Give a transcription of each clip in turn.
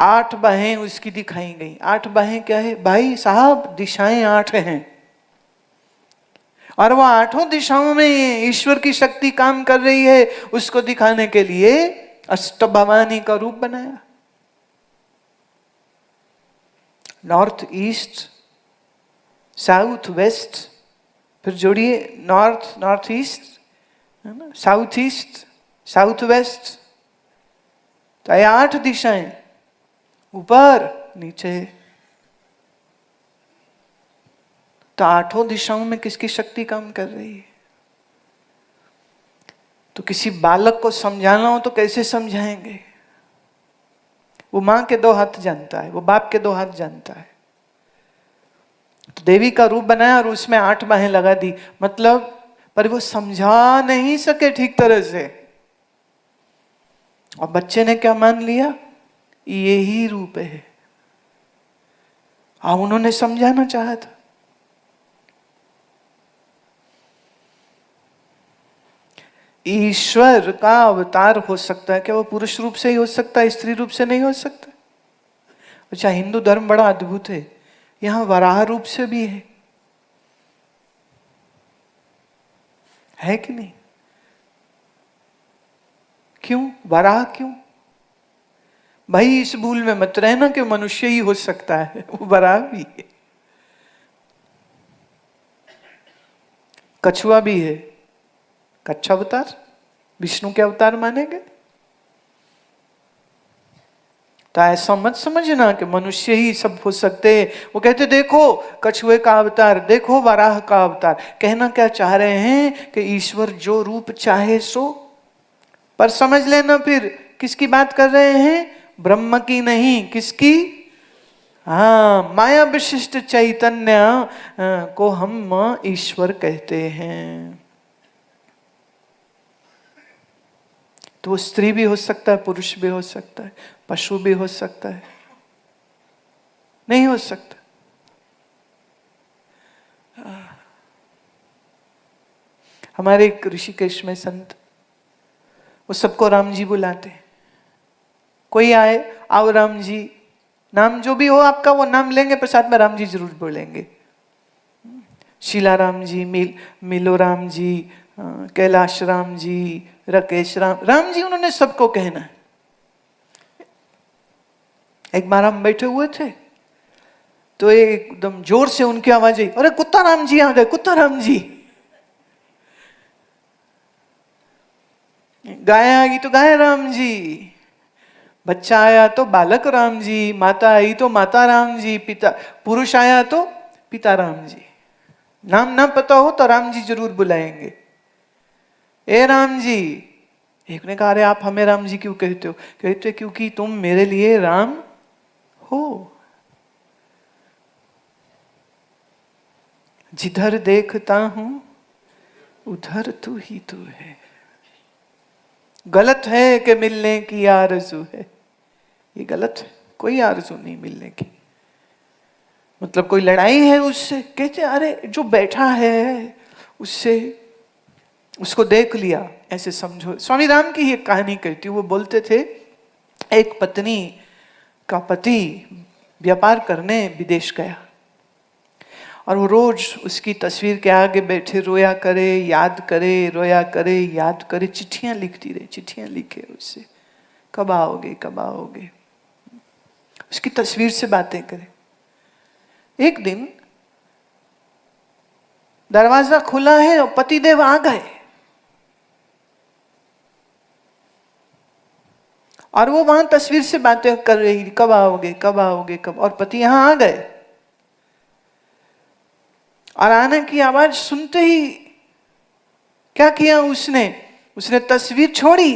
8 बाहें उसकी दिखाई गई। 8 बाहें क्या है भाई साहब? दिशाएं 8 हैं, और वो 8 दिशाओं में ईश्वर की शक्ति काम कर रही है। उसको दिखाने के लिए अष्टभवानी का रूप बनाया। नॉर्थ ईस्ट, साउथ वेस्ट, फिर जोड़िए नॉर्थ नॉर्थ ईस्ट, है ना, साउथ ईस्ट साउथ वेस्ट, तो ये 8 दिशाएं, ऊपर नीचे। तो 8 दिशाओं में किसकी शक्ति काम कर रही है? तो किसी बालक को समझाना हो तो कैसे समझाएंगे? वो मां के 2 हाथ जानता है, वो बाप के 2 हाथ जानता है। तो देवी का रूप बनाया और उसमें 8 बाहें लगा दी, मतलब पर वो समझा नहीं सके ठीक तरह से। और बच्चे ने क्या मान लिया? ये ही रूप है। उन्होंने समझाना चाहा था। ईश्वर का अवतार हो सकता है क्या? वो पुरुष रूप से ही हो सकता है, स्त्री रूप से नहीं हो सकता। अच्छा, हिंदू धर्म बड़ा अद्भुत है, यहां वराह रूप से भी है कि नहीं? क्यों वराह? क्यों भाई? इस भूल में मत रहना कि मनुष्य ही हो सकता है, वो वराह भी है, कछुआ भी है। कच्छ अवतार विष्णु के अवतार माने गए। तो ऐसा मत समझना कि मनुष्य ही सब हो सकते हैं। वो कहते देखो कछुए का अवतार, देखो वराह का अवतार। कहना क्या चाह रहे हैं कि ईश्वर जो रूप चाहे सो। पर समझ लेना फिर किसकी बात कर रहे हैं? ब्रह्म की नहीं, किसकी? हाँ, माया विशिष्ट चैतन्य को हम ईश्वर कहते हैं। तो वो स्त्री भी हो सकता है, पुरुष भी हो सकता है, पशु भी हो सकता है, नहीं हो सकता। हमारे एक ऋषिकेश में संत, वो सबको राम जी बुलाते हैं। कोई आए, आओ राम जी, नाम जो भी हो आपका वो नाम लेंगे, पर साथ में राम जी जरूर बोलेंगे। शीला राम जी, मिलो राम जी, कैलाश राम जी, राकेश राम जी, उन्होंने सबको कहना है। एक बार हम बैठे हुए थे तो एकदम जोर से उनकी आवाज आई, अरे कुत्ता राम जी आ गए, कुत्ता राम जी। गाय आ गई तो गाय राम जी, बच्चा आया तो बालक राम जी, माता आई तो माता राम जी, पिता पुरुष आया तो पिता राम जी। नाम ना पता हो तो राम जी जरूर बुलाएंगे, ए राम जी। एक ने कहा, अरे आप हमें राम जी क्यों कहते हो? कहते क्योंकि तुम मेरे लिए राम हो। जिधर देखता हूं उधर तू ही तू है। गलत है कि मिलने की आरज़ू है, ये गलत है। कोई आरज़ू नहीं मिलने की, मतलब कोई लड़ाई है उससे। कहते अरे जो बैठा है उससे, उसको देख लिया, ऐसे समझो। स्वामी राम की एक कहानी कहती हूँ। वो बोलते थे एक पत्नी का पति व्यापार करने विदेश गया, और वो रोज उसकी तस्वीर के आगे बैठे रोया करे, याद करे, रोया करे, याद करे, चिट्ठियां लिखती रहे, चिट्ठियां लिखे उससे, कब आओगे कब आओगे, उसकी तस्वीर से बातें करे। एक दिन दरवाजा खुला है और पतिदेव आ गए, और वो वहां तस्वीर से बातें कर रही, कब आओगे कब आओगे कब, और पति यहां आ गए। और आने की आवाज सुनते ही क्या किया उसने तस्वीर छोड़ी,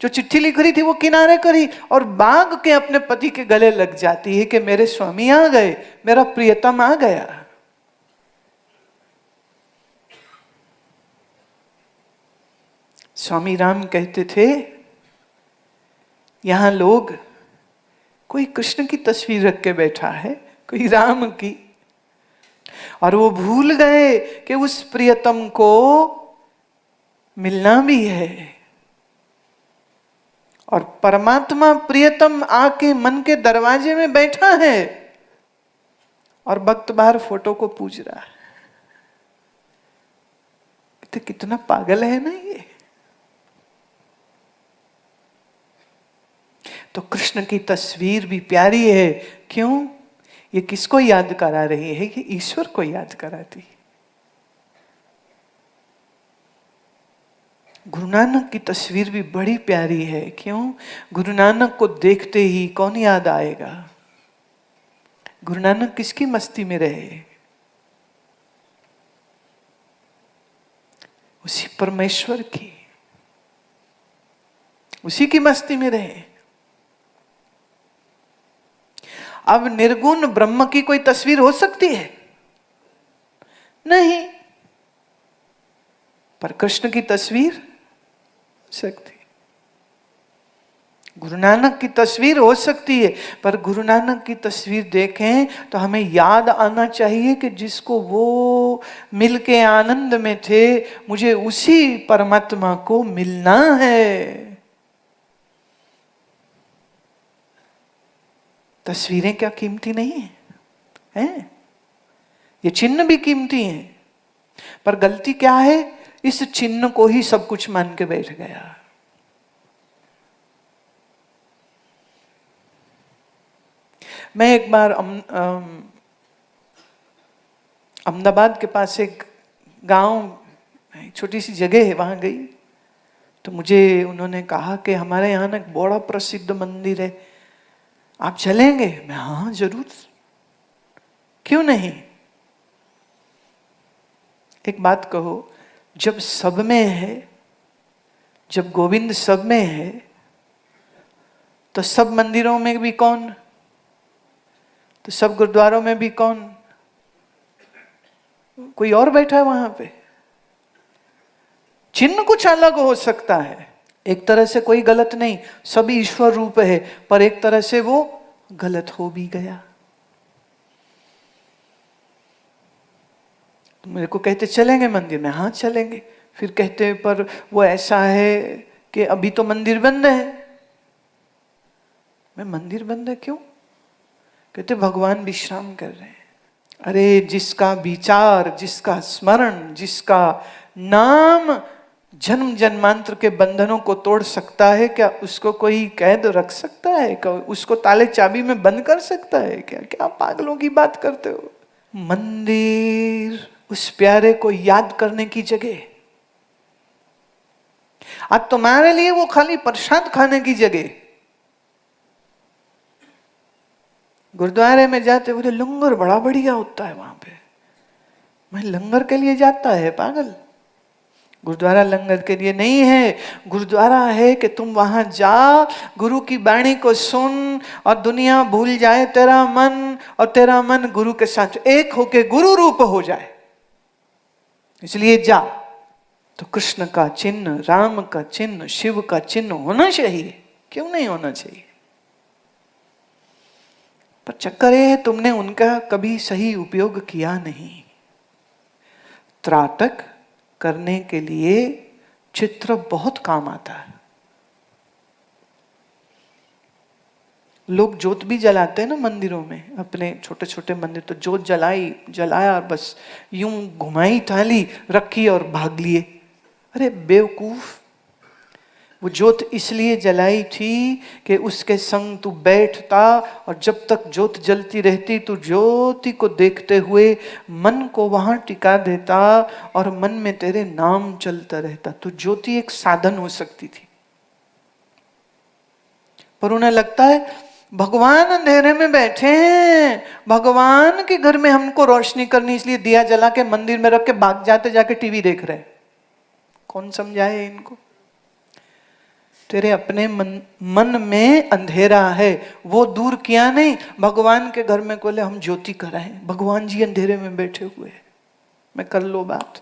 जो चिट्ठी लिख रही थी वो किनारे करी, और भाग के अपने पति के गले लग जाती है कि मेरे स्वामी आ गए, मेरा प्रियतम आ गया। स्वामी राम कहते थे यहां लोग, कोई कृष्ण की तस्वीर रख के बैठा है, कोई राम की, और वो भूल गए कि उस प्रियतम को मिलना भी है। और परमात्मा प्रियतम आके मन के दरवाजे में बैठा है और भक्त बाहर फोटो को पूज रहा है। तो कितना पागल है ना ये। तो कृष्ण की तस्वीर भी प्यारी है। क्यों? ये किसको याद करा रही है? ये ईश्वर को याद कराती है। गुरु नानक की तस्वीर भी बड़ी प्यारी है। क्यों? गुरु नानक को देखते ही कौन याद आएगा? गुरु नानक किसकी मस्ती में रहे? उसी परमेश्वर की, उसी की मस्ती में रहे। अब निर्गुण ब्रह्म की कोई तस्वीर हो सकती है? नहीं। पर कृष्ण की तस्वीर सकती। गुरु नानक की तस्वीर हो सकती है, पर गुरु नानक की तस्वीर देखें तो हमें याद आना चाहिए कि जिसको वो मिलके आनंद में थे, मुझे उसी परमात्मा को मिलना है। तस्वीरें क्या कीमती नहीं है? हैं? ये चिन्ह भी कीमती हैं, पर गलती क्या है? इस चिन्ह को ही सब कुछ मान के बैठ गया। मैं एक बार अहमदाबाद के पास एक गांव, छोटी सी जगह है, वहां गई तो मुझे उन्होंने कहा कि हमारे यहाँ ना एक बड़ा प्रसिद्ध मंदिर है, आप चलेंगे? मैं हाँ जरूर, क्यों नहीं। एक बात कहो, जब सब में है, जब गोविंद सब में है, तो सब मंदिरों में भी कौन? तो सब गुरुद्वारों में भी कौन? कोई और बैठा है वहां पे। चिन्ह कुछ अलग हो सकता है, एक तरह से कोई गलत नहीं, सब ईश्वर रूप है, पर एक तरह से वो गलत हो भी गया। तो मेरे को कहते चलेंगे मंदिर में, हाँ चलेंगे। फिर कहते पर वो ऐसा है कि अभी तो मंदिर बंद है। मैं मंदिर बंद है क्यों? कहते भगवान विश्राम कर रहे हैं। अरे जिसका विचार, जिसका स्मरण, जिसका नाम जन्म जन्मांतर के बंधनों को तोड़ सकता है, क्या उसको कोई कैद रख सकता है? क्या उसको ताले चाबी में बंद कर सकता है? क्या क्या पागलों की बात करते हो। मंदिर उस प्यारे को याद करने की जगह। आज तुम्हारे लिए वो खाली प्रसाद खाने की जगह। गुरुद्वारे में जाते बोले लंगर बड़ा बढ़िया होता है वहां पे। मैं लंगर के लिए जाता है पागल? गुरुद्वारा लंगर के लिए नहीं है। गुरुद्वारा है कि तुम वहां जा, गुरु की वाणी को सुन और दुनिया भूल जाए तेरा मन, और तेरा मन गुरु के साथ एक होके गुरु रूप हो जाए। इसलिए जा। तो कृष्ण का चिन्ह, राम का चिन्ह, शिव का चिन्ह होना चाहिए, क्यों नहीं होना चाहिए? पर चक्कर ये है तुमने उनका कभी सही उपयोग किया नहीं। त्राटक करने के लिए चित्र बहुत काम आता है। लोग जोत भी जलाते हैं ना मंदिरों में, अपने छोटे छोटे मंदिर, तो जोत जलाया और बस यूं घुमाई थाली रखी और भाग लिए। अरे बेवकूफ, वो जोत इसलिए जलाई थी कि उसके संग तू बैठता और जब तक जोत जलती रहती तू ज्योति को देखते हुए मन को वहां टिका देता और मन में तेरे नाम चलता रहता। तो ज्योति एक साधन हो सकती थी, पर उन्हें लगता है भगवान अंधेरे में बैठे हैं, भगवान के घर में हमको रोशनी करनी, इसलिए दिया जला के मंदिर में रख के भाग जाते, जाके टीवी देख रहे। कौन समझाए इनको? तेरे अपने मन में अंधेरा है, वो दूर किया नहीं। भगवान के घर में बोले हम ज्योति कराएं, भगवान जी अंधेरे में बैठे हुए हैं, मैं कर लो बात।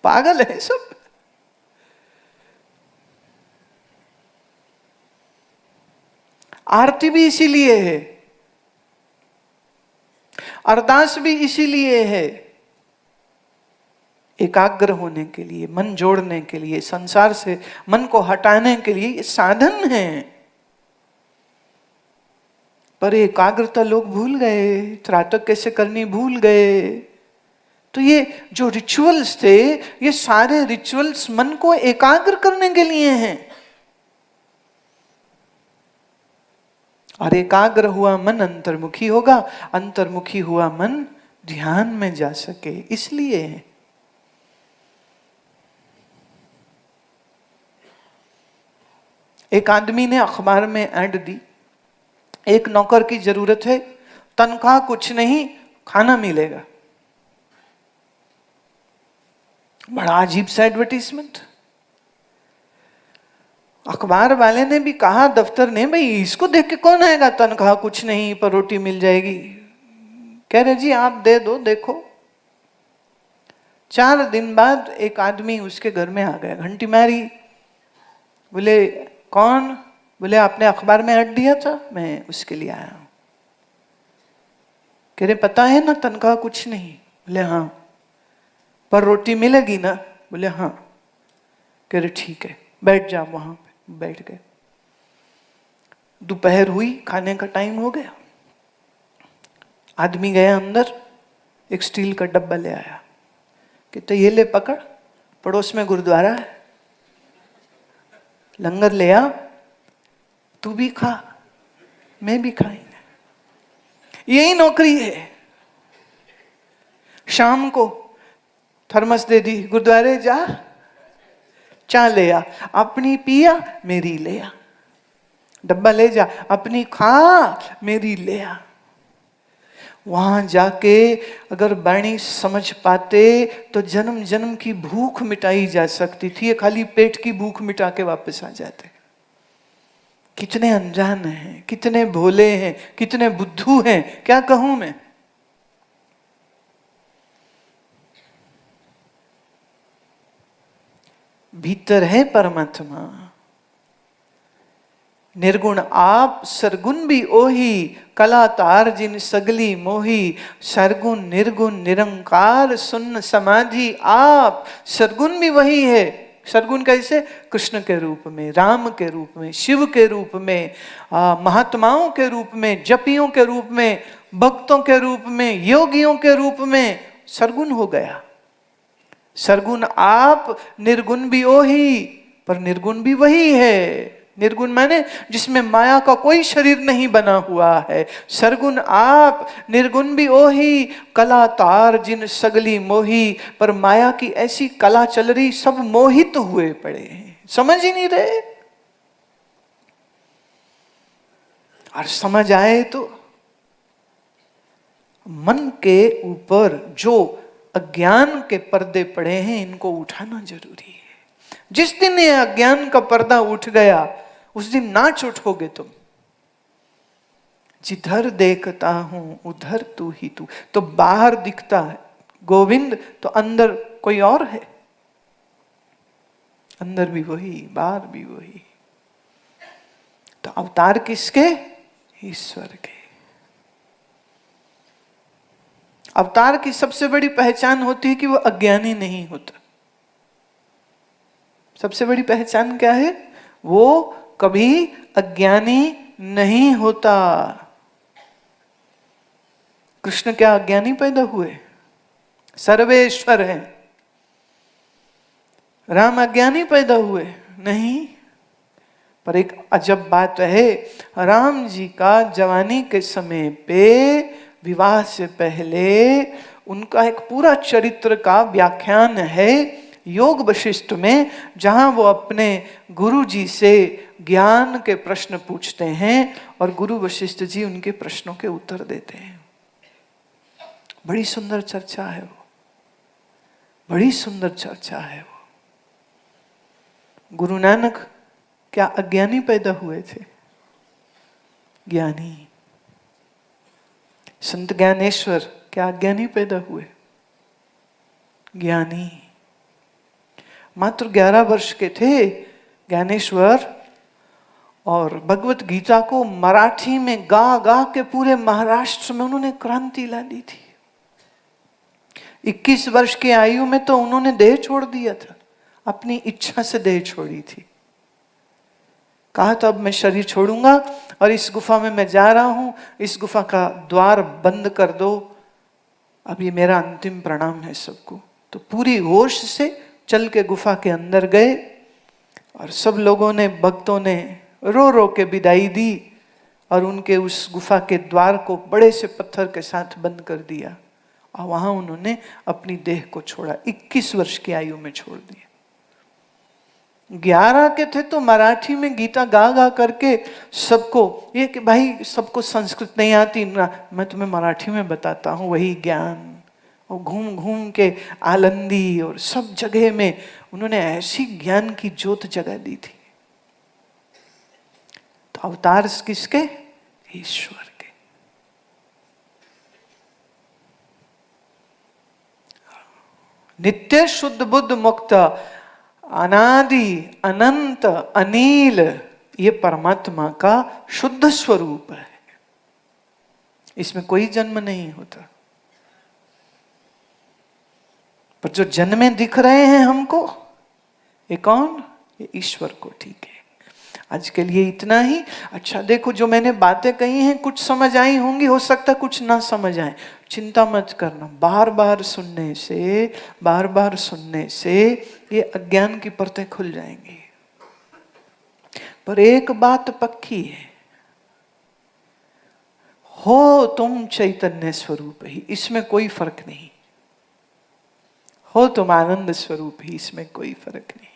पागल है सब। आरती भी इसीलिए है, अरदास भी इसीलिए है एकाग्र होने के लिए, मन जोड़ने के लिए, संसार से मन को हटाने के लिए ये साधन है। पर एकाग्रता लोग भूल गए, त्राटक कैसे करनी भूल गए। तो ये जो रिचुअल्स थे, ये सारे रिचुअल्स मन को एकाग्र करने के लिए हैं। और एकाग्र हुआ मन अंतर्मुखी होगा, अंतर्मुखी हुआ मन ध्यान में जा सके, इसलिए है। एक आदमी ने अखबार में ऐड दी, एक नौकर की जरूरत है, तनख्वाह कुछ नहीं, खाना मिलेगा। बड़ा अजीब सा एडवर्टीजमेंट। अखबार वाले ने भी कहा, दफ्तर ने, भाई इसको देख के कौन आएगा, तनख्वाह कुछ नहीं पर रोटी मिल जाएगी। कह रहे जी आप दे दो, देखो। 4 दिन बाद एक आदमी उसके घर में आ गया, घंटी मारी। बोले कौन? बोले आपने अखबार में ऐड दिया था, मैं उसके लिए आया हूं। कह रहे पता है ना तनख्वाह कुछ नहीं? बोले हाँ। पर रोटी मिलेगी ना? बोले हाँ। कह रहे ठीक है, बैठ जाओ वहां पे। बैठ गए। दोपहर हुई, खाने का टाइम हो गया। आदमी गया अंदर, एक स्टील का डब्बा ले आया। कहते ये ले पकड़, पड़ोस में गुरुद्वारा है, लंगर ले आ, तू भी खा, मैं भी खाएंगे। यही नौकरी है। शाम को थर्मस दे दी, गुरुद्वारे जा, चाय ले आ, अपनी पिया, मेरी ले आ। डब्बा ले जा, अपनी खा, मेरी ले आ। वहां जाके अगर वाणी समझ पाते तो जन्म जन्म की भूख मिटाई जा सकती थी। ये खाली पेट की भूख मिटा के वापस आ जाते। कितने अनजान हैं, कितने भोले हैं, कितने बुद्धू हैं, क्या कहूं मैं। भीतर है परमात्मा, निर्गुण आप, सरगुण भी ओही, कला तार जिन सगली मोही। सरगुण निर्गुण निरंकार सुन्न समाधि आप। सरगुण भी वही है। सरगुण कैसे? कृष्ण के रूप में, राम के रूप में, शिव के रूप में, महात्माओं के रूप में, जपियों के रूप में, भक्तों के रूप में, योगियों के रूप में सरगुण हो गया। सरगुण आप, निर्गुण भी ओही, पर निर्गुण भी वही है। निर्गुण माने जिसमें माया का कोई शरीर नहीं बना हुआ है। सरगुण आप, निर्गुण भी ओही, कला तार जिन सगली मोही। पर माया की ऐसी कला चल रही, सब मोहित हुए पड़े हैं, समझ ही नहीं रहे। और समझ आए तो मन के ऊपर जो अज्ञान के पर्दे पड़े हैं, इनको उठाना जरूरी है। जिस दिन ये अज्ञान का पर्दा उठ गया, उस दिन नाच उठोगे तुम। जिधर देखता हूं उधर तू ही तू। तो बाहर दिखता है गोविंद, तो अंदर कोई और है। अंदर भी वही, बाहर भी वही। तो अवतार किसके? ईश्वर के। अवतार की सबसे बड़ी पहचान होती है कि वो अज्ञानी नहीं होता। सबसे बड़ी पहचान क्या है? वो कभी अज्ञानी नहीं होता। कृष्ण क्या अज्ञानी पैदा हुए? सर्वेश्वर हैं। राम अज्ञानी पैदा हुए? नहीं। पर एक अजब बात है, राम जी का जवानी के समय पे, विवाह से पहले, उनका एक पूरा चरित्र का व्याख्यान है योग वशिष्ठ में, जहां वो अपने गुरु जी से ज्ञान के प्रश्न पूछते हैं और गुरु वशिष्ठ जी उनके प्रश्नों के उत्तर देते हैं। बड़ी सुंदर चर्चा है वो, बड़ी सुंदर चर्चा है वो। गुरु नानक क्या अज्ञानी पैदा हुए थे? ज्ञानी। संत ज्ञानेश्वर क्या अज्ञानी पैदा हुए? ज्ञानी। मात्र 11 वर्ष के थे ज्ञानेश्वर, और भगवत गीता को मराठी में गा गा के पूरे महाराष्ट्र में उन्होंने क्रांति ला दी थी। 21 वर्ष की आयु में तो उन्होंने देह छोड़ दिया था, अपनी इच्छा से देह छोड़ी थी। कहा तो अब मैं शरीर छोड़ूंगा और इस गुफा में मैं जा रहा हूं, इस गुफा का द्वार बंद कर दो, अब ये मेरा अंतिम प्रणाम है सबको। तो पूरी होश से चल के गुफा के अंदर गए और सब लोगों ने, भक्तों ने रो रो के विदाई दी और उनके उस गुफा के द्वार को बड़े से पत्थर के साथ बंद कर दिया और वहां उन्होंने अपनी देह को छोड़ा। 21 वर्ष की आयु में छोड़ दिया। 11 के थे तो मराठी में गीता गा गा करके सबको, ये कि भाई सबको संस्कृत नहीं आती ना, मैं तुम्हें मराठी में बताता हूँ वही ज्ञान। और घूम घूम के आलंदी और सब जगह में उन्होंने ऐसी ज्ञान की ज्योत जगा दी थी। तो अवतार किसके? ईश्वर के। नित्य शुद्ध बुद्ध मुक्त अनादि अनंत अनील, ये परमात्मा का शुद्ध स्वरूप है। इसमें कोई जन्म नहीं होता। पर जो जन्मे दिख रहे हैं हमको, ये कौन? ये ईश्वर को। ठीक है, आज के लिए इतना ही। अच्छा देखो, जो मैंने बातें कही हैं कुछ समझ आई होंगी, हो सकता कुछ ना समझ आए, चिंता मत करना। बार बार सुनने से, बार बार सुनने से ये अज्ञान की परतें खुल जाएंगी। पर एक बात पक्की है, हो तुम चैतन्य स्वरूप ही, इसमें कोई फर्क नहीं। हो तुम आनंद स्वरूप ही, इसमें कोई फर्क नहीं।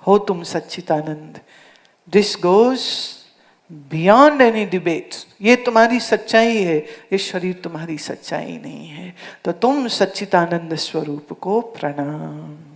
हो तुम सच्चिदानंद, this goes beyond any debate. ये तुम्हारी सच्चाई है, ये शरीर तुम्हारी सच्चाई नहीं है। तो तुम सच्चिदानंद स्वरूप को प्रणाम।